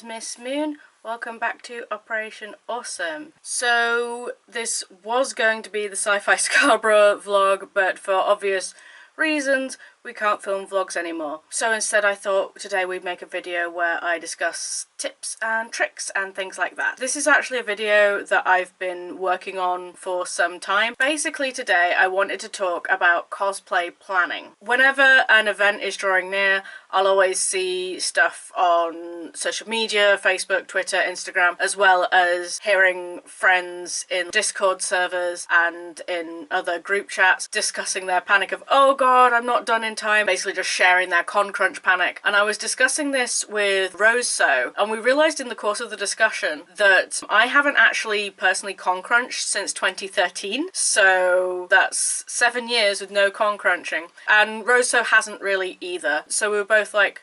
is Miss Moon. Welcome back to Operation Awesome. So this was going to be the Sci-Fi Scarborough vlog, but for obvious reasons we can't film vlogs anymore. So instead I thought today we'd make a video where I discuss tips and tricks and things like that. This is actually a video that I've been working on for some time. Basically today I wanted to talk about cosplay planning. Whenever an event is drawing near, I'll always see stuff on social media, Facebook, Twitter, Instagram, as well as hearing friends in Discord servers and in other group chats discussing their panic of, oh god, I'm not done in time, basically just sharing their con crunch panic. And I was discussing this with Rose, and we realised in the course of the discussion that I haven't actually personally con crunched since 2013, so that's 7 years with no con crunching, and Rose hasn't really either. So we were both like,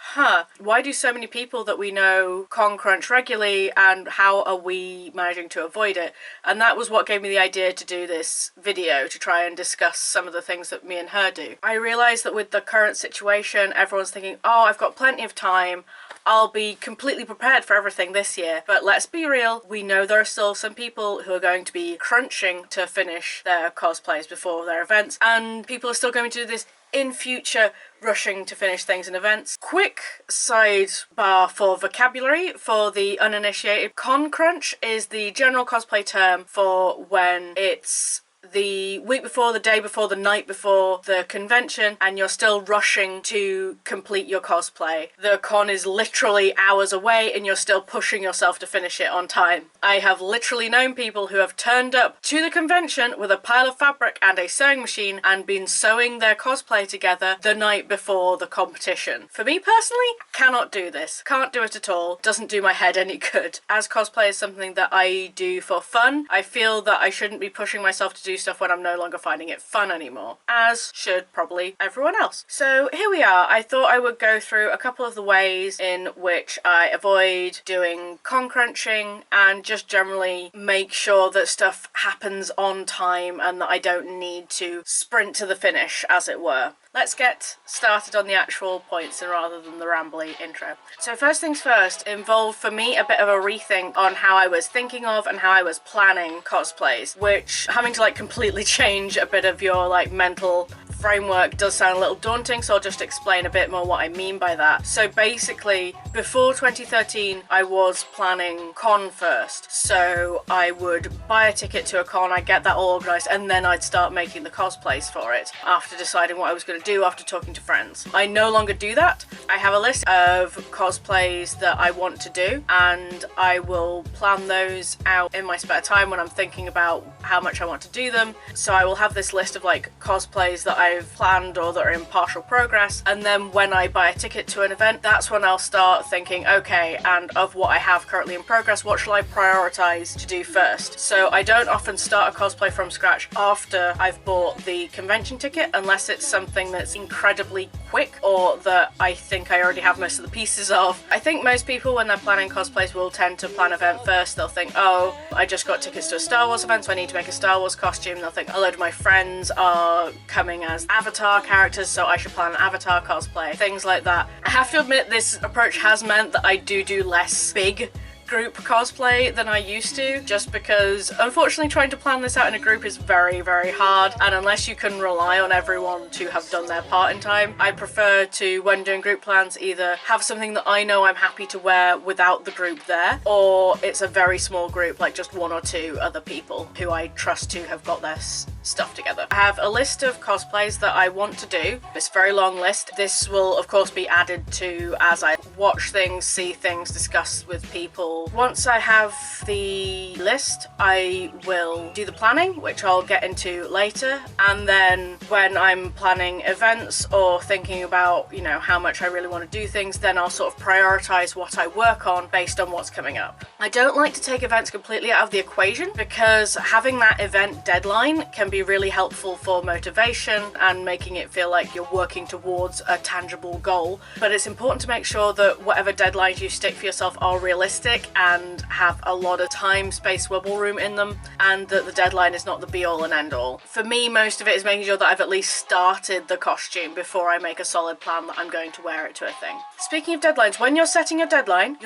why do so many people that we know con crunch regularly, and how are we managing to avoid it? And that was what gave me the idea to do this video, to try and discuss some of the things that me and her do. I realised that with the current situation, everyone's thinking, oh, I've got plenty of time, I'll be completely prepared for everything this year. But let's be real, we know there are still some people who are going to be crunching to finish their cosplays before their events, and people are still going to do this in future, rushing to finish things in events. Quick sidebar for vocabulary for the uninitiated. Con crunch is the general cosplay term for when it's the week before, the day before, the night before the convention, and you're still rushing to complete your cosplay. The con is literally hours away and you're still pushing yourself to finish it on time. I have literally known people who have turned up to the convention with a pile of fabric and a sewing machine and been sewing their cosplay together the night before the competition. For me personally, cannot do this. Can't do it at all. Doesn't do my head any good. As cosplay is something that I do for fun, I feel that I shouldn't be pushing myself to do stuff when I'm no longer finding it fun anymore, as should probably everyone else. So here we are. I thought I would go through a couple of the ways in which I avoid doing con crunching and just generally make sure that stuff happens on time and that I don't need to sprint to the finish, as it were. Let's get started on the actual points rather than the rambly intro. So first things first, involved for me a bit of a rethink on how I was thinking of and how I was planning cosplays, which having to completely change a bit of your mental framework does sound a little daunting, so I'll just explain a bit more what I mean by that. So basically, before 2013, I was planning con first. So I would buy a ticket to a con, I'd get that all organised, and then I'd start making the cosplays for it after deciding what I was going to do after talking to friends. I no longer do that. I have a list of cosplays that I want to do, and I will plan those out in my spare time when I'm thinking about how much I want to do them. So I will have this list of cosplays that I've planned or that are in partial progress, and then when I buy a ticket to an event, that's when I'll start thinking, okay, and of what I have currently in progress, what shall I prioritize to do first? So I don't often start a cosplay from scratch after I've bought the convention ticket, unless it's something that's incredibly quick or that I think I already have most of the pieces of. I think most people when they're planning cosplays will tend to plan an event first. They'll think, oh, I just got tickets to a Star Wars event, so I need to make a Star Wars costume. They'll think a load of my friends are coming as Avatar characters, so I should plan an Avatar cosplay, things like that. I have to admit, this approach has meant that I do less big group cosplay than I used to, just because unfortunately trying to plan this out in a group is very hard, and unless you can rely on everyone to have done their part in time, I prefer to, when doing group plans, either have something that I know I'm happy to wear without the group there, or it's a very small group, just 1 or 2 other people who I trust to have got their stuff together. I have a list of cosplays that I want to do. It's a very long list. This will of course be added to as I watch things, see things, discuss with people. Once I have the list, I will do the planning, which I'll get into later, and then when I'm planning events or thinking about, how much I really want to do things, then I'll sort of prioritize what I work on based on what's coming up. I don't like to take events completely out of the equation, because having that event deadline can be really helpful for motivation and making it feel like you're working towards a tangible goal. But it's important to make sure that whatever deadlines you stick for yourself are realistic and have a lot of time, space, wiggle room in them, and that the deadline is not the be-all and end-all. For me, most of it is making sure that I've at least started the costume before I make a solid plan that I'm going to wear it to a thing. Speaking of deadlines, when you're setting your deadline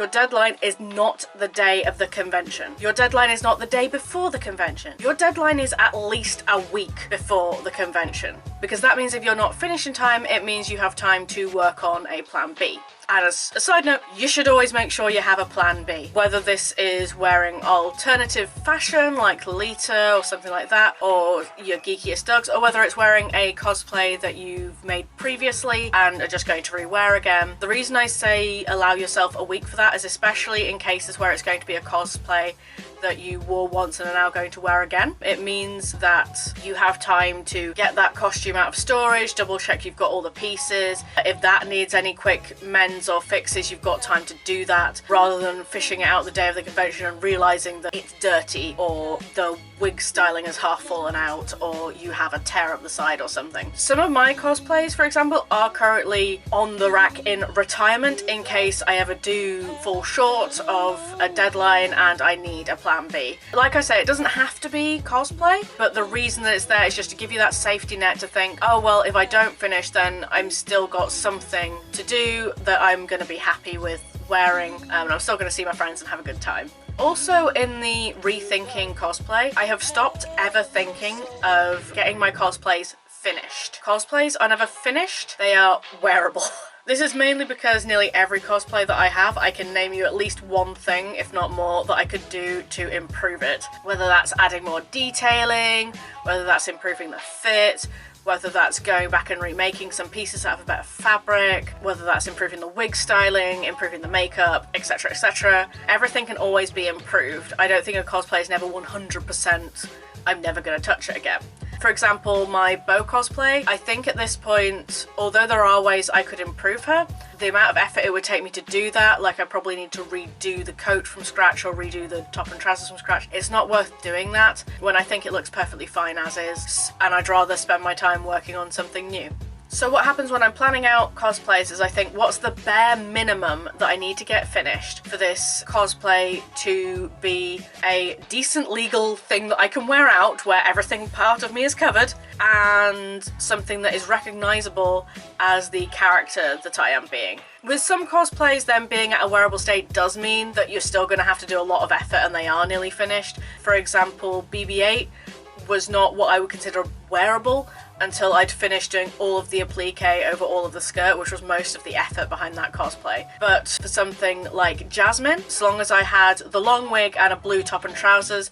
is not the day of the convention. Your deadline is not the day before the convention. Your deadline is at least a week before the convention, because that means if you're not finished in time, it means you have time to work on a plan B. And as a side note, you should always make sure you have a plan B. Whether this is wearing alternative fashion like Lolita or something like that, or your geekiest dogs, or whether it's wearing a cosplay that you've made previously and are just going to rewear again. The reason I say allow yourself a week for that is especially in cases where it's going to be a cosplay that you wore once and are now going to wear again. It means that you have time to get that costume out of storage, double check you've got all the pieces. If that needs any quick mends or fixes, you've got time to do that, rather than fishing it out the day of the convention and realizing that it's dirty, or the wig styling has half fallen out, or you have a tear up the side or something. Some of my cosplays, for example, are currently on the rack in retirement in case I ever do fall short of a deadline and I need a plan B. Like I say, it doesn't have to be cosplay, but the reason that it's there is just to give you that safety net to think, oh well, if I don't finish, then I'm still got something to do that I'm going to be happy with wearing, and I'm still going to see my friends and have a good time. Also, in the rethinking cosplay, I have stopped ever thinking of getting my cosplays finished. Cosplays are never finished, they are wearable. This is mainly because nearly every cosplay that I have, I can name you at least one thing, if not more, that I could do to improve it. Whether that's adding more detailing, whether that's improving the fit, whether that's going back and remaking some pieces out of a better fabric, whether that's improving the wig styling, improving the makeup, etc, etc. Everything can always be improved. I don't think a cosplay is never 100%, I'm never going to touch it again. For example, my bow cosplay, I think at this point, although there are ways I could improve her, the amount of effort it would take me to do that, like I probably need to redo the coat from scratch or redo the top and trousers from scratch, it's not worth doing that when I think it looks perfectly fine as is, and I'd rather spend my time working on something new. So what happens when I'm planning out cosplays is I think, what's the bare minimum that I need to get finished for this cosplay to be a decent legal thing that I can wear out, where everything part of me is covered, and something that is recognisable as the character that I am being. With some cosplays, them being at a wearable state does mean that you're still going to have to do a lot of effort and they are nearly finished. For example, BB-8 was not what I would consider wearable until I'd finished doing all of the applique over all of the skirt, which was most of the effort behind that cosplay. But for something like Jasmine, as long as I had the long wig and a blue top and trousers,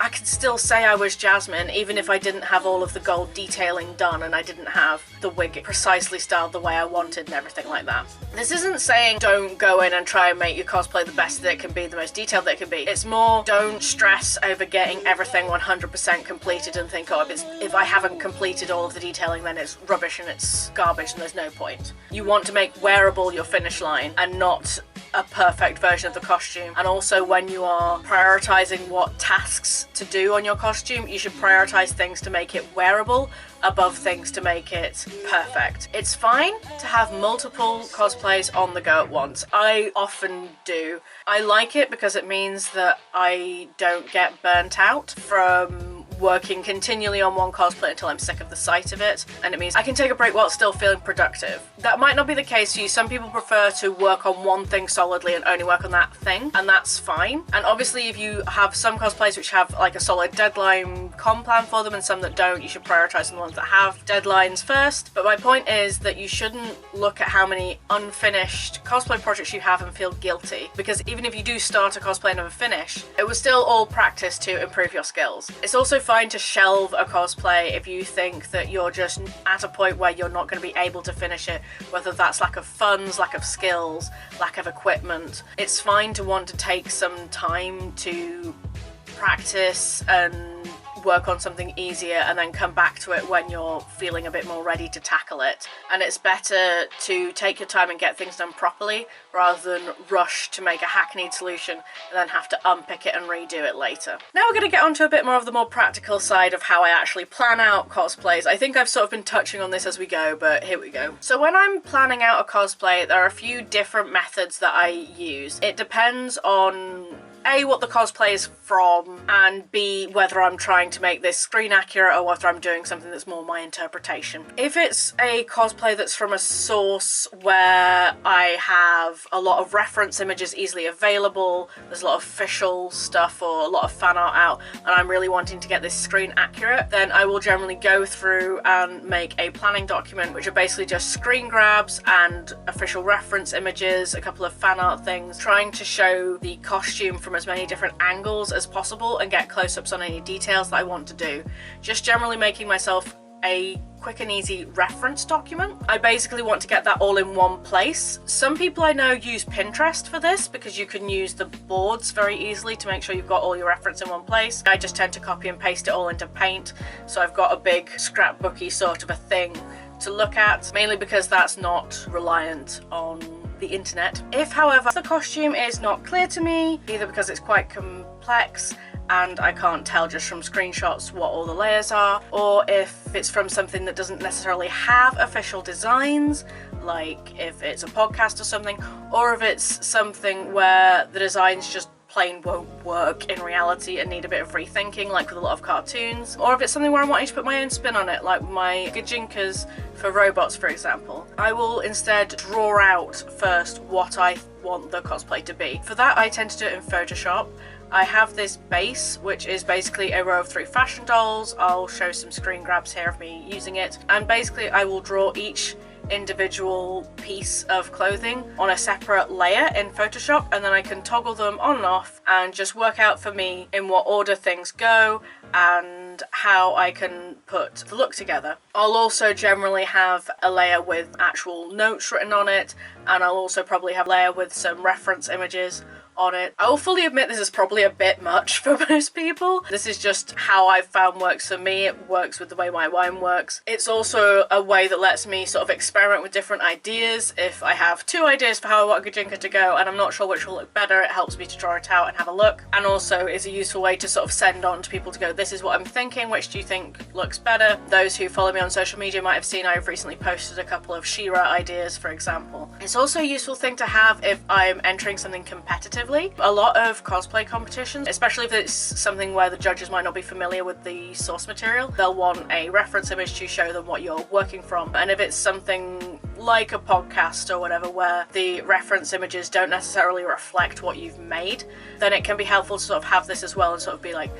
I could still say I was Jasmine, even if I didn't have all of the gold detailing done and I didn't have the wig precisely styled the way I wanted and everything like that. This isn't saying don't go in and try and make your cosplay the best that it can be, the most detailed that it can be. It's more, don't stress over getting everything 100% completed and think, oh, if I haven't completed all of the detailing, then it's rubbish and it's garbage and there's no point. You want to make wearable your finish line and not a perfect version of the costume. And also, when you are prioritizing what tasks to do on your costume, you should prioritize things to make it wearable above things to make it perfect. It's fine to have multiple cosplays on the go at once. I often do. I like it because it means that I don't get burnt out from working continually on one cosplay until I'm sick of the sight of it, and it means I can take a break while still feeling productive. That might not be the case for you. Some people prefer to work on one thing solidly and only work on that thing, and that's fine. And obviously, if you have some cosplays which have like a solid deadline con plan for them and some that don't, you should prioritize the ones that have deadlines first. But my point is that you shouldn't look at how many unfinished cosplay projects you have and feel guilty, because even if you do start a cosplay and never finish, it was still all practice to improve your skills. It's also fine to shelve a cosplay if you think that you're just at a point where you're not going to be able to finish it, whether that's lack of funds, lack of skills, lack of equipment. It's fine to want to take some time to practice and work on something easier and then come back to it when you're feeling a bit more ready to tackle it. And it's better to take your time and get things done properly rather than rush to make a hackneyed solution and then have to unpick it and redo it later. Now we're going to get onto a bit more of the more practical side of how I actually plan out cosplays. I think I've sort of been touching on this as we go, but here we go. So when I'm planning out a cosplay, there are a few different methods that I use. It depends on A, what the cosplay is from, and B, whether I'm trying to make this screen accurate or whether I'm doing something that's more my interpretation. If it's a cosplay that's from a source where I have a lot of reference images easily available, there's a lot of official stuff or a lot of fan art out, and I'm really wanting to get this screen accurate, then I will generally go through and make a planning document, which are basically just screen grabs and official reference images, a couple of fan art things, trying to show the costume from as many different angles as possible and get close-ups on any details that I want to do. Just generally making myself a quick and easy reference document. I basically want to get that all in one place. Some people I know use Pinterest for this because you can use the boards very easily to make sure you've got all your reference in one place. I just tend to copy and paste it all into Paint, so I've got a big scrapbooky sort of a thing to look at, mainly because that's not reliant on the internet. If, however, the costume is not clear to me, either because it's quite complex and I can't tell just from screenshots what all the layers are, or if it's from something that doesn't necessarily have official designs, like if it's a podcast or something, or if it's something where the designs just plain won't work in reality and need a bit of rethinking, like with a lot of cartoons, or if it's something where I'm wanting to put my own spin on it, like my gajinkas for robots, for example. I will instead draw out first what I want the cosplay to be. For that, I tend to do it in Photoshop. I have this base, which is basically a row of 3 fashion dolls. I'll show some screen grabs here of me using it, and basically I will draw each individual piece of clothing on a separate layer in Photoshop, and then I can toggle them on and off and just work out for me in what order things go and how I can put the look together. I'll also generally have a layer with actual notes written on it, and I'll also probably have a layer with some reference images on it. I will fully admit this is probably a bit much for most people. This is just how I've found works for me. It works with the way my wine works. It's also a way that lets me sort of experiment with different ideas. If I have 2 ideas for how I want a gajinka to go and I'm not sure which will look better, it helps me to draw it out and have a look. And also is a useful way to sort of send on to people to go, this is what I'm thinking, which do you think looks better? Those who follow me on social media might have seen I've recently posted a couple of She-Ra ideas, for example. It's also a useful thing to have if I'm entering something competitively. A lot of cosplay competitions, especially if it's something where the judges might not be familiar with the source material, they'll want a reference image to show them what you're working from. And if it's something like a podcast or whatever where the reference images don't necessarily reflect what you've made, then it can be helpful to sort of have this as well and sort of be like,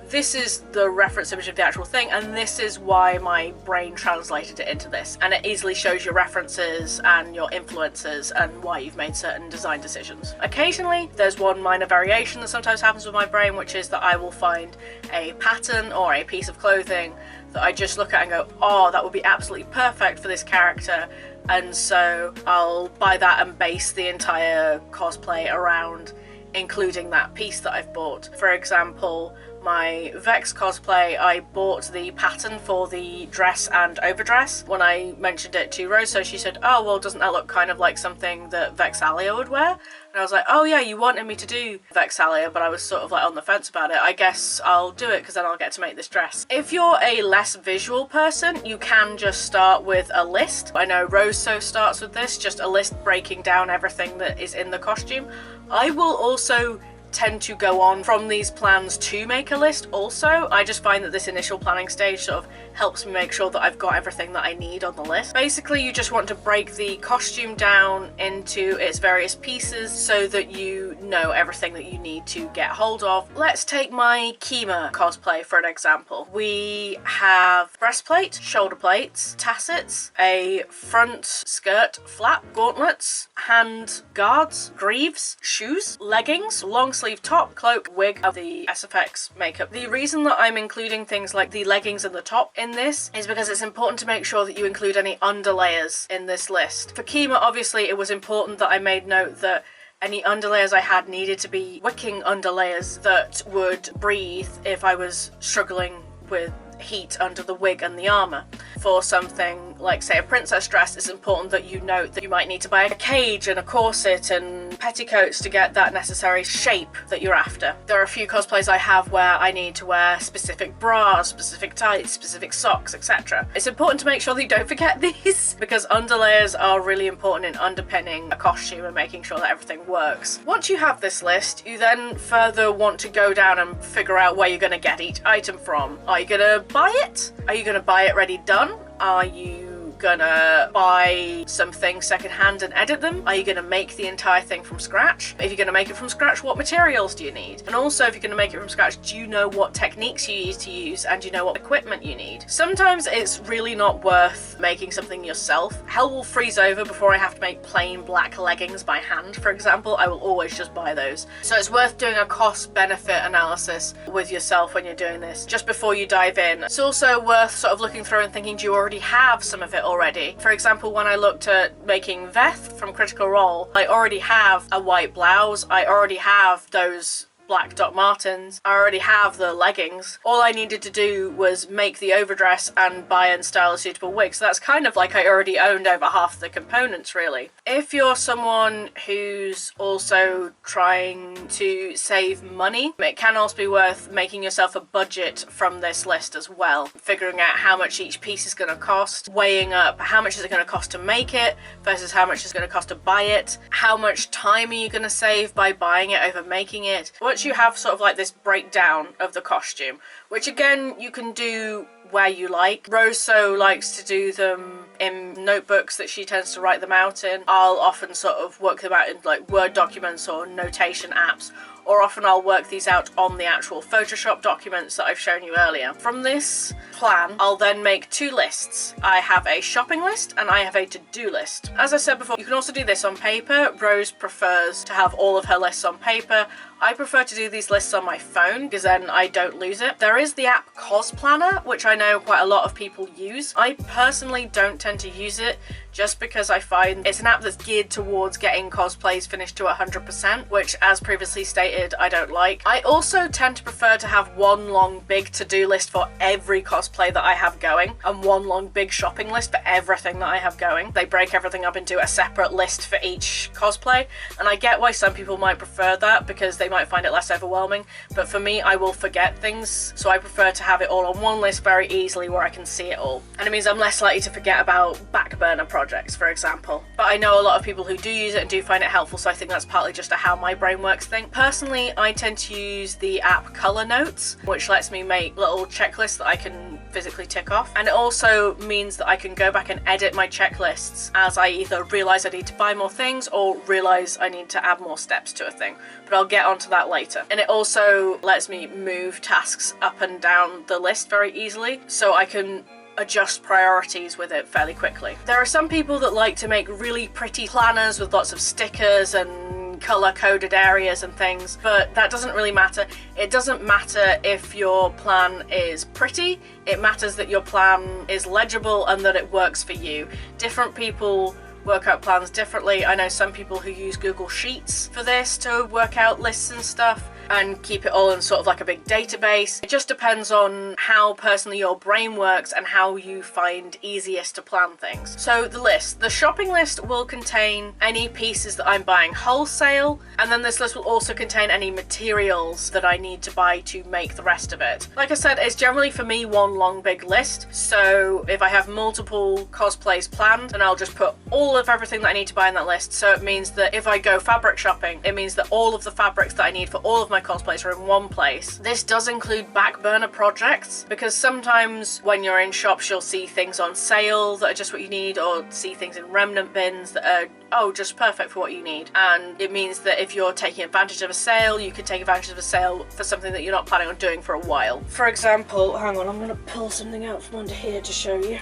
this is the reference image of the actual thing, and this is why my brain translated it into this. And it easily shows your references and your influences and why you've made certain design decisions. Occasionally, there's one minor variation that sometimes happens with my brain, which is that I will find a pattern or a piece of clothing that I just look at and go, oh, that would be absolutely perfect for this character. And so I'll buy that and base the entire cosplay around including that piece that I've bought. For example, my Vex cosplay, I bought the pattern for the dress and overdress when I mentioned it to Rose, so she said, oh well, doesn't that look kind of like something that Vexalia would wear? And I was like, oh yeah, you wanted me to do Vexalia, but I was sort of like on the fence about it. I guess I'll do it because then I'll get to make this dress. If you're a less visual person, you can just start with a list. I know Rose so starts with this, just a list breaking down everything that is in the costume. I will also tend to go on from these plans to make a list also. I just find that this initial planning stage sort of helps me make sure that I've got everything that I need on the list. Basically, you just want to break the costume down into its various pieces so that you know everything that you need to get hold of. Let's take my Kima cosplay for an example. We have breastplate, shoulder plates, tassets, a front skirt flap, gauntlets, hand guards, greaves, shoes, leggings, long sleeve top, cloak, wig of the SFX makeup. The reason that I'm including things like the leggings and the top in this is because it's important to make sure that you include any underlayers in this list. For Kima, obviously, it was important that I made note that any underlayers I had needed to be wicking underlayers that would breathe if I was struggling with heat under the wig and the armour. For something like, say, a princess dress, it's important that you note that you might need to buy a cage and a corset and petticoats to get that necessary shape that you're after. There are a few cosplays I have where I need to wear specific bras, specific tights, specific socks, etc. It's important to make sure that you don't forget these because underlayers are really important in underpinning a costume and making sure that everything works. Once you have this list, you then further want to go down and figure out where you're going to get each item from. Are you going to buy it? Are you going to buy it ready done? Are you gonna buy some things secondhand and edit them? Are you gonna make the entire thing from scratch? If you're gonna make it from scratch, what materials do you need? And also, if you're gonna make it from scratch, do you know what techniques you need to use and do you know what equipment you need? Sometimes it's really not worth making something yourself. Hell will freeze over before I have to make plain black leggings by hand, for example. I will always just buy those. So it's worth doing a cost-benefit analysis with yourself when you're doing this, just before you dive in. It's also worth sort of looking through and thinking, do you already have some of it already? For example, when I looked at making Veth from Critical Role, I already have a white blouse, I already have those black Doc Martens, I already have the leggings. All I needed to do was make the overdress and buy and style a suitable wig. So that's kind of like I already owned over half the components, really. If you're someone who's also trying to save money, it can also be worth making yourself a budget from this list as well. Figuring out how much each piece is going to cost, weighing up how much is it going to cost to make it versus how much is going to cost to buy it, how much time are you going to save by buying it over making it. Once you have sort of like this breakdown of the costume, which again you can do where you like. Rose so likes to do them in notebooks that she tends to write them out in. I'll often sort of work them out in like Word documents or notation apps, or often I'll work these out on the actual Photoshop documents that I've shown you earlier. From this plan, I'll then make two lists. I have a shopping list and I have a to-do list. As I said before, you can also do this on paper. Rose prefers to have all of her lists on paper. I prefer to do these lists on my phone because then I don't lose it. There is the app Cosplanner, which I know quite a lot of people use. I personally don't tend to use it just because I find it's an app that's geared towards getting cosplays finished to 100%, which, as previously stated, I don't like. I also tend to prefer to have one long big to-do list for every cosplay that I have going and one long big shopping list for everything that I have going. They break everything up into a separate list for each cosplay, and I get why some people might prefer that because they might find it less overwhelming, but for me, I will forget things, so I prefer to have it all on one list very easily where I can see it all. And it means I'm less likely to forget about Backburner Projects, for example. But I know a lot of people who do use it and do find it helpful, so I think that's partly just a how my brain works thing. Personally, I tend to use the app Color Notes, which lets me make little checklists that I can physically tick off, and it also means that I can go back and edit my checklists as I either realise I need to buy more things or realise I need to add more steps to a thing, but I'll get onto that later. And it also lets me move tasks up and down the list very easily, so I can adjust priorities with it fairly quickly. There are some people that like to make really pretty planners with lots of stickers and color-coded areas and things, but that doesn't really matter. It doesn't matter if your plan is pretty, it matters that your plan is legible and that it works for you. Different people work out plans differently. I know some people who use Google Sheets for this to work out lists and stuff and keep it all in sort of like a big database. It just depends on how personally your brain works and how you find easiest to plan things. So the list. The shopping list will contain any pieces that I'm buying wholesale, and then this list will also contain any materials that I need to buy to make the rest of it. Like I said, it's generally for me one long big list, so if I have multiple cosplays planned, then I'll just put all of everything that I need to buy in that list. So it means that if I go fabric shopping, it means that all of the fabrics that I need for all of my cosplays are in one place. This does include Backburner Projects, because sometimes when you're in shops you'll see things on sale that are just what you need, or see things in remnant bins that are just perfect for what you need. And it means that if you're taking advantage of a sale, you can take advantage of a sale for something that you're not planning on doing for a while. For example, hang on, I'm going to pull something out from under here to show you.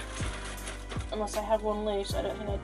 Unless I have one loose, I don't think I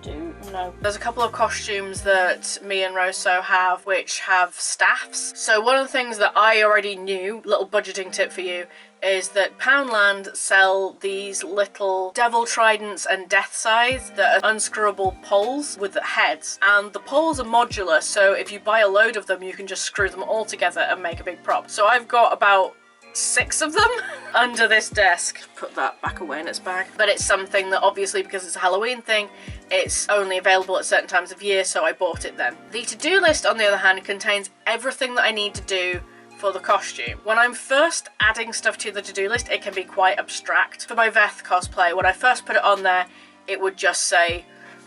do. No. There's a couple of costumes that me and Rosso have which have staffs. So one of the things that I already knew, little budgeting tip for you, is that Poundland sell these little devil tridents and death scythes that are unscrewable poles with heads, and the poles are modular, so if you buy a load of them you can just screw them all together and make a big prop. So I've got about 6 of them under this desk. Put that back away in its bag. But it's something that obviously, because it's a Halloween thing, it's only available at certain times of year, so I bought it then. The to-do list, on the other hand, contains everything that I need to do for the costume. When I'm first adding stuff to the to-do list, it can be quite abstract. For my Veth cosplay, when I first put it on there, it would just say,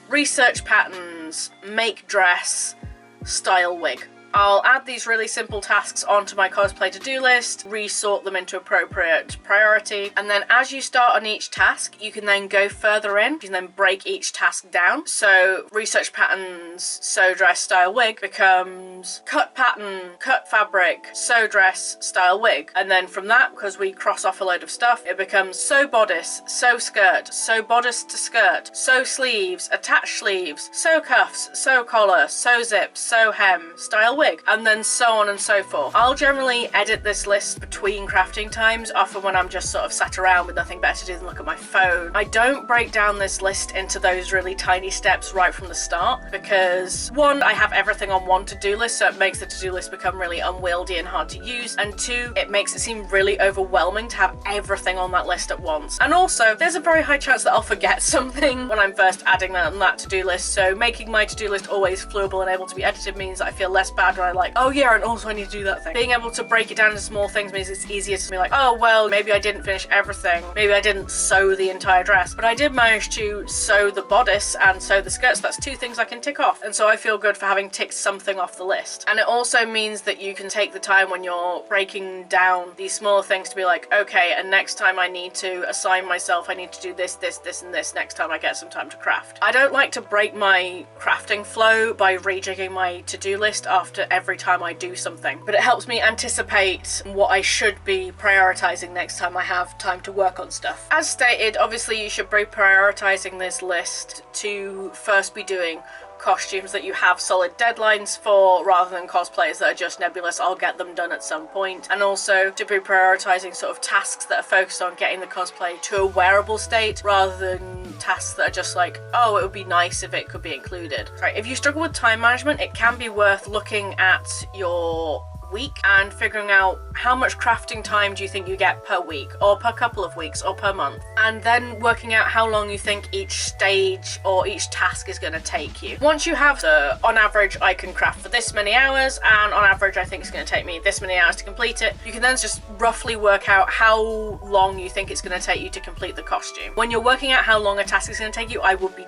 research patterns, make dress, style wig. I'll add these really simple tasks onto my cosplay to-do list, resort them into appropriate priority, and then as you start on each task, you can then go further in. You can then break each task down. So research patterns, sew dress, style wig becomes cut pattern, cut fabric, sew dress, style wig. And then from that, because we cross off a load of stuff, it becomes sew bodice, sew skirt, sew bodice to skirt, sew sleeves, attach sleeves, sew cuffs, sew collar, sew zip, sew hem, style wig, and then so on and so forth. I'll generally edit this list between crafting times, often when I'm just sort of sat around with nothing better to do than look at my phone. I don't break down this list into those really tiny steps right from the start because, one, I have everything on one to-do list, so it makes the to-do list become really unwieldy and hard to use, and two, it makes it seem really overwhelming to have everything on that list at once. And also, there's a very high chance that I'll forget something when I'm first adding that on that to-do list, so making my to-do list always flowable and able to be edited means that I feel less bad when I like, oh yeah, and also I need to do that thing. Being able to break it down into small things means it's easier to be like, oh well, maybe I didn't finish everything, maybe I didn't sew the entire dress, but I did manage to sew the bodice and sew the skirts. That's two things I can tick off, and so I feel good for having ticked something off the list. And it also means that you can take the time when you're breaking down these smaller things to be like, okay, and next time I need to assign myself, I need to do this, this, this, and this next time I get some time to craft. I don't like to break my crafting flow by rejigging my to-do list after every time I do something, but it helps me anticipate what I should be prioritizing next time I have time to work on stuff. As stated, obviously you should be prioritizing this list to first be doing costumes that you have solid deadlines for, rather than cosplays that are just nebulous, I'll get them done at some point. And also to be prioritizing sort of tasks that are focused on getting the cosplay to a wearable state, rather than tasks that are just like, oh, it would be nice if it could be included. Right, if you struggle with time management, it can be worth looking at your week and figuring out how much crafting time do you think you get per week, or per couple of weeks, or per month, and then working out how long you think each stage or each task is going to take you. Once you have the, on average I can craft for this many hours, and on average I think it's going to take me this many hours to complete it, you can then just roughly work out how long you think it's going to take you to complete the costume. When you're working out how long a task is going to take you, I would be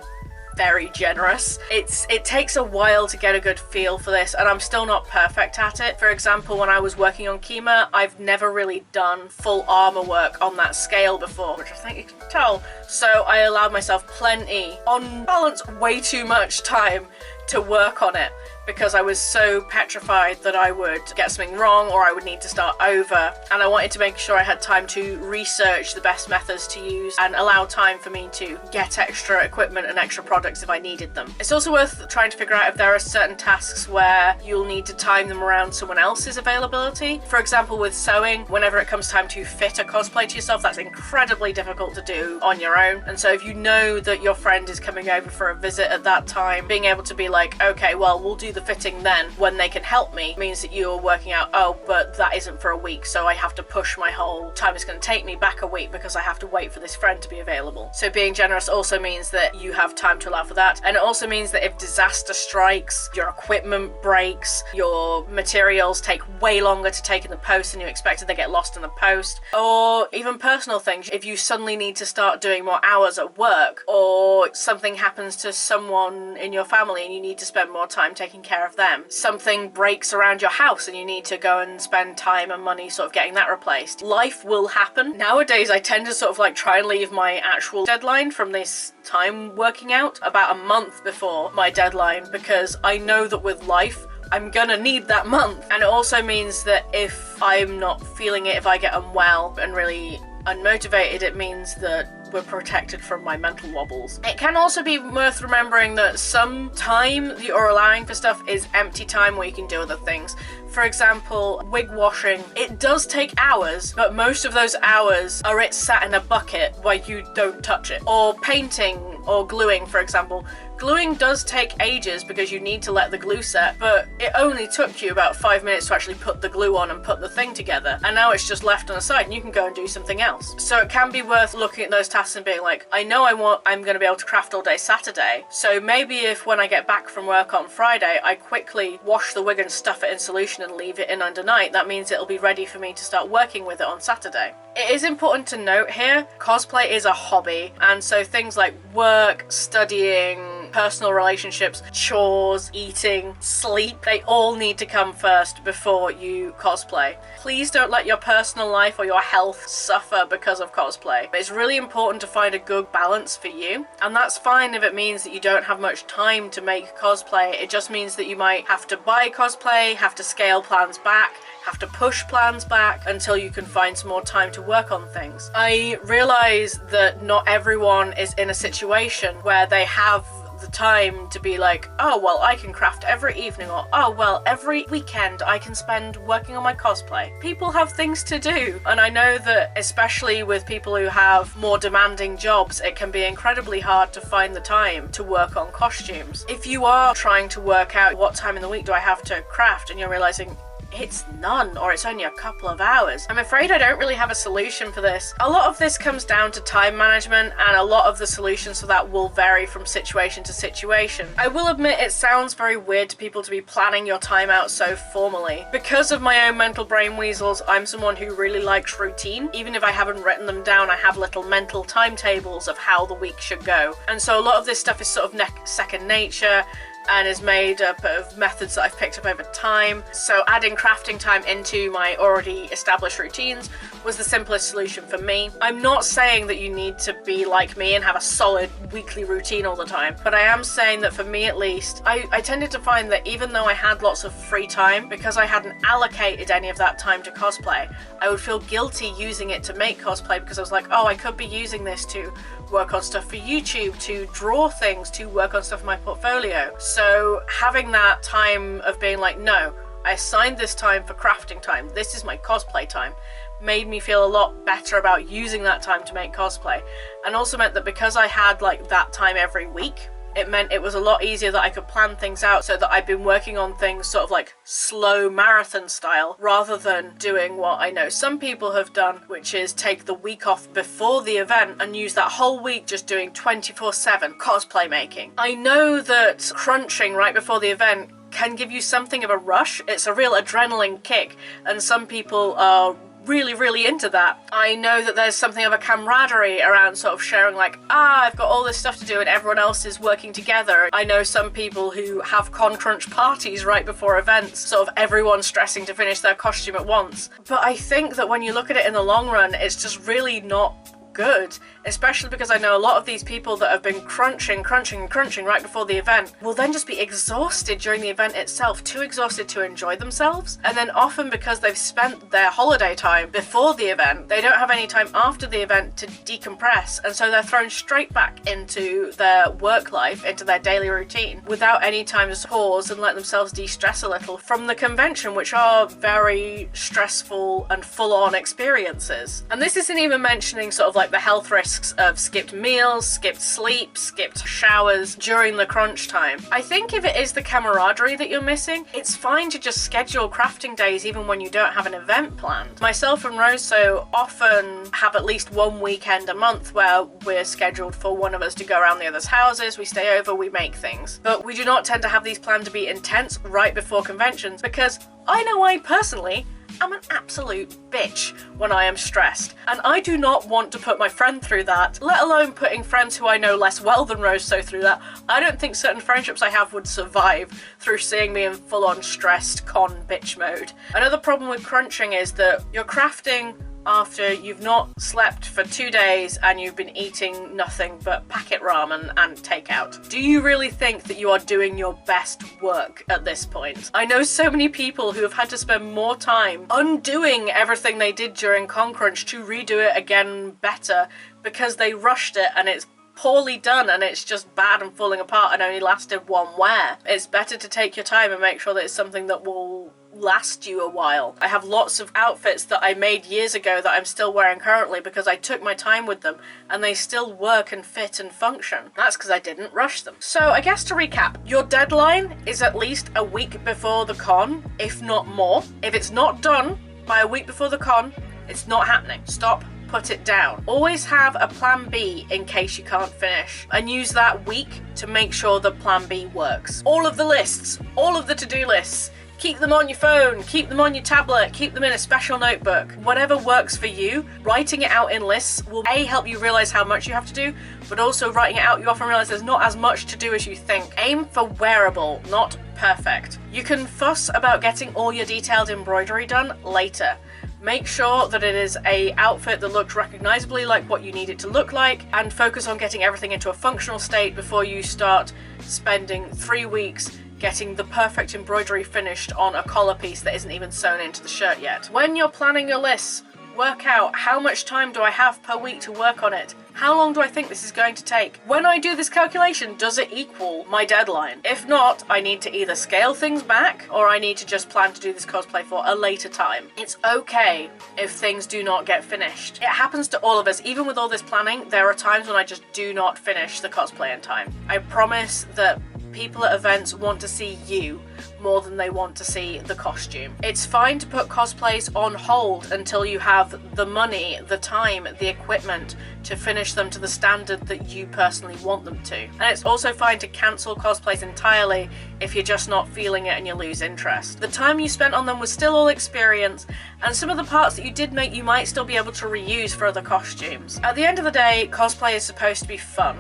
very generous. It takes a while to get a good feel for this, and I'm still not perfect at it. For example, when I was working on Kima, I've never really done full armor work on that scale before, which I think you can tell, so I allowed myself plenty, on balance way too much time to work on it, because I was so petrified that I would get something wrong or I would need to start over, and I wanted to make sure I had time to research the best methods to use and allow time for me to get extra equipment and extra products if I needed them. It's also worth trying to figure out if there are certain tasks where you'll need to time them around someone else's availability. For example, with sewing, whenever it comes time to fit a cosplay to yourself, that's incredibly difficult to do on your own, and so if you know that your friend is coming over for a visit at that time, being able to be like, okay, well, we'll do the fitting then when they can help me, means that you're working out, oh, but that isn't for a week, so I have to push my whole time it's going to take me back a week because I have to wait for this friend to be available. So being generous also means that you have time to allow for that, and it also means that if disaster strikes, your equipment breaks, your materials take way longer to take in the post than you expected, they get lost in the post, or even personal things. If you suddenly need to start doing more hours at work, or something happens to someone in your family and you need to spend more time taking care of them, something breaks around your house and you need to go and spend time and money sort of getting that replaced. Life will happen. Nowadays I tend to sort of like try and leave my actual deadline from this time working out about a month before my deadline, because I know that with life I'm gonna need that month. And it also means that if I'm not feeling it, if I get unwell and really unmotivated, it means that we're protected from my mental wobbles. It can also be worth remembering that some time that you're allowing for stuff is empty time where you can do other things. For example, wig washing, it does take hours, but most of those hours are it sat in a bucket where you don't touch it. Or painting or gluing, for example. Gluing does take ages because you need to let the glue set, but it only took you about 5 minutes to actually put the glue on and put the thing together, and now it's just left on the side and you can go and do something else. So it can be worth looking at those tasks and being like, I know I'm going to be able to craft all day Saturday, so maybe if when I get back from work on Friday I quickly wash the wig and stuff it in solution and leave it in undernight, that means it'll be ready for me to start working with it on Saturday. It is important to note here, cosplay is a hobby, and so things like work, studying, personal relationships, chores, eating, sleep, they all need to come first before you cosplay. Please don't let your personal life or your health suffer because of cosplay. It's really important to find a good balance for you, and that's fine if it means that you don't have much time to make cosplay. It just means that you might have to buy cosplay, have to scale plans back, have to push plans back until you can find some more time to work on things. I realise that not everyone is in a situation where they have the time to be like, oh well, I can craft every evening, or oh well, every weekend I can spend working on my cosplay. People have things to do, and I know that especially with people who have more demanding jobs, it can be incredibly hard to find the time to work on costumes. If you are trying to work out what time in the week do I have to craft and you're realising it's none, or it's only a couple of hours, I'm afraid I don't really have a solution for this. A lot of this comes down to time management, and a lot of the solutions for that will vary from situation to situation. I will admit it sounds very weird to people to be planning your time out so formally. Because of my own mental brain weasels, I'm someone who really likes routine. Even if I haven't written them down, I have little mental timetables of how the week should go. And so a lot of this stuff is sort of second nature, and is made up of methods that I've picked up over time. So adding crafting time into my already established routines was the simplest solution for me. I'm not saying that you need to be like me and have a solid weekly routine all the time, but I am saying that for me at least, I tended to find that even though I had lots of free time, because I hadn't allocated any of that time to cosplay, I would feel guilty using it to make cosplay because I was like, oh, I could be using this to work on stuff for YouTube, to draw things, to work on stuff in my portfolio. So having that time of being like, no, I assigned this time for crafting time, this is my cosplay time, made me feel a lot better about using that time to make cosplay. And also meant that because I had like that time every week, it meant it was a lot easier that I could plan things out so that I've been working on things sort of like slow marathon style, rather than doing what I know some people have done, which is take the week off before the event and use that whole week just doing 24/7 cosplay making. I know that crunching right before the event can give you something of a rush. It's a real adrenaline kick, and some people are really into that. I know that there's something of a camaraderie around sort of sharing like, I've got all this stuff to do and everyone else is working together. I know some people who have con crunch parties right before events, sort of everyone stressing to finish their costume at once. But I think that when you look at it in the long run, it's just really not good, especially because I know a lot of these people that have been crunching right before the event will then just be exhausted during the event itself, too exhausted to enjoy themselves. And then often because they've spent their holiday time before the event, they don't have any time after the event to decompress, and so they're thrown straight back into their work life, into their daily routine, without any time to pause and let themselves de-stress a little from the convention, which are very stressful and full-on experiences. And this isn't even mentioning sort of like the health risks of skipped meals, skipped sleep, skipped showers during the crunch time. I think if it is the camaraderie that you're missing, it's fine to just schedule crafting days even when you don't have an event planned. Myself and Rose so often have at least one weekend a month where we're scheduled for one of us to go around the other's houses, we stay over, we make things. But we do not tend to have these planned to be intense right before conventions, because I know I personally am an absolute bitch when I am stressed, and I do not want to put my friend through that, let alone putting friends who I know less well than Rose so through that. I don't think certain friendships I have would survive through seeing me in full-on stressed con bitch mode. Another problem with crunching is that you're crafting after you've not slept for 2 days and you've been eating nothing but packet ramen and takeout. Do you really think that you are doing your best work at this point? I know so many people who have had to spend more time undoing everything they did during Con Crunch to redo it again better because they rushed it and it's poorly done and it's just bad and falling apart and only lasted one wear. It's better to take your time and make sure that it's something that will last you a while. I have lots of outfits that I made years ago that I'm still wearing currently because I took my time with them and they still work and fit and function. That's because I didn't rush them. So I guess to recap, your deadline is at least a week before the con, if not more. If it's not done by a week before the con, it's not happening. Stop, put it down. Always have a plan B in case you can't finish, and use that week to make sure that plan B works. All of the lists, all of the to-do lists, keep them on your phone, keep them on your tablet, keep them in a special notebook. Whatever works for you, writing it out in lists will A, help you realize how much you have to do, but also writing it out, you often realize there's not as much to do as you think. Aim for wearable, not perfect. You can fuss about getting all your detailed embroidery done later. Make sure that it is a outfit that looks recognizably like what you need it to look like, and focus on getting everything into a functional state before you start spending 3 weeks getting the perfect embroidery finished on a collar piece that isn't even sewn into the shirt yet. When you're planning your lists, work out how much time do I have per week to work on it? How long do I think this is going to take? When I do this calculation, does it equal my deadline? If not, I need to either scale things back or I need to just plan to do this cosplay for a later time. It's okay if things do not get finished. It happens to all of us. Even with all this planning, there are times when I just do not finish the cosplay in time. I promise that people at events want to see you more than they want to see the costume. It's fine to put cosplays on hold until you have the money, the time, the equipment to finish them to the standard that you personally want them to. And it's also fine to cancel cosplays entirely if you're just not feeling it and you lose interest. The time you spent on them was still all experience, and some of the parts that you did make you might still be able to reuse for other costumes. At the end of the day, cosplay is supposed to be fun.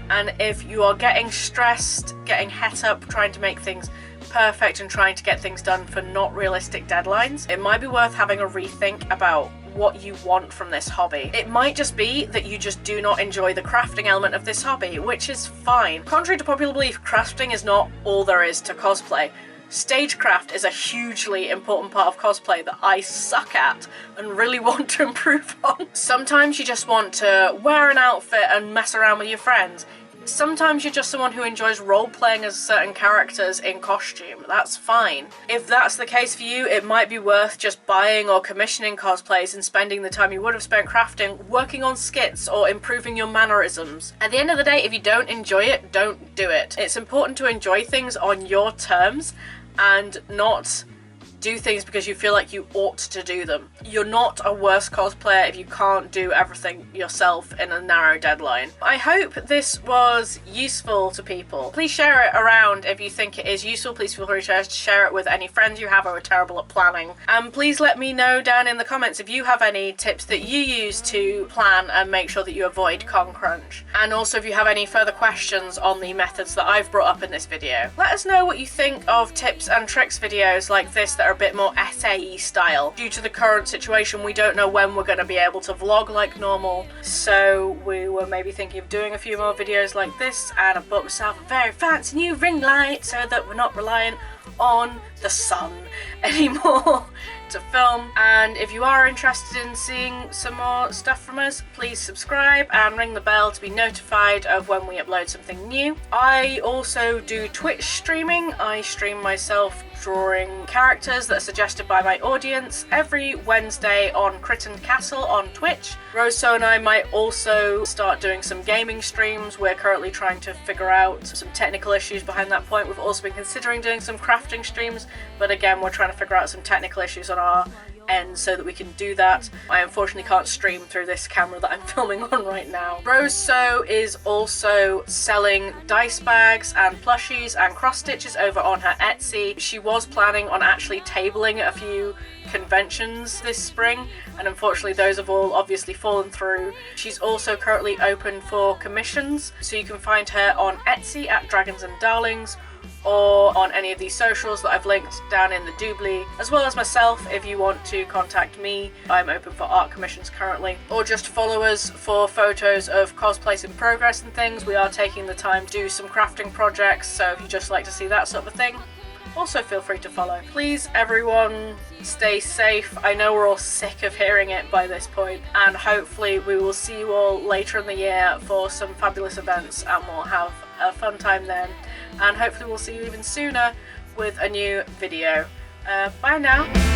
And if you are getting stressed, getting het up, trying to make things perfect and trying to get things done for not realistic deadlines, it might be worth having a rethink about what you want from this hobby. It might just be that you just do not enjoy the crafting element of this hobby, which is fine. Contrary to popular belief, crafting is not all there is to cosplay. Stagecraft is a hugely important part of cosplay that I suck at and really want to improve on. Sometimes you just want to wear an outfit and mess around with your friends. Sometimes you're just someone who enjoys role-playing as certain characters in costume. That's fine. If that's the case for you, it might be worth just buying or commissioning cosplays and spending the time you would have spent crafting working on skits or improving your mannerisms. At the end of the day, if you don't enjoy it, don't do it. It's important to enjoy things on your terms and not do things because you feel like you ought to do them. You're not a worse cosplayer if you can't do everything yourself in a narrow deadline. I hope this was useful to people. Please share it around if you think it is useful. Please feel free to share it with any friends you have who are terrible at planning. And please let me know down in the comments if you have any tips that you use to plan and make sure that you avoid con crunch. And also if you have any further questions on the methods that I've brought up in this video. Let us know what you think of tips and tricks videos like this that are a bit more essay-y style. Due to the current situation, we don't know when we're going to be able to vlog like normal, so we were maybe thinking of doing a few more videos like this, and I bought myself a very fancy new ring light so that we're not reliant on the sun anymore to film. And if you are interested in seeing some more stuff from us, please subscribe and ring the bell to be notified of when we upload something new. I also do Twitch streaming. I stream myself drawing characters that are suggested by my audience every Wednesday on Critten Castle on Twitch. Rosso and I might also start doing some gaming streams. We're currently trying to figure out some technical issues behind that point. We've also been considering doing some crafting streams, but again, we're trying to figure out some technical issues on our end so that we can do that. I unfortunately can't stream through this camera that I'm filming on right now. Rosso is also selling dice bags and plushies and cross stitches over on her Etsy. She was planning on actually tabling at a few conventions this spring, and unfortunately those have all obviously fallen through. She's also currently open for commissions, so you can find her on Etsy at Dragons and Darlings, or on any of these socials that I've linked down in the doobly, as well as myself if you want to contact me. I'm open for art commissions currently, or just follow us for photos of cosplays in progress and things. We are taking the time to do some crafting projects, so if you just like to see that sort of thing, also feel free to follow. Please everyone stay safe. I know we're all sick of hearing it by this point, and hopefully we will see you all later in the year for some fabulous events, and we'll have a fun time then, and hopefully we'll see you even sooner with a new video. Bye now.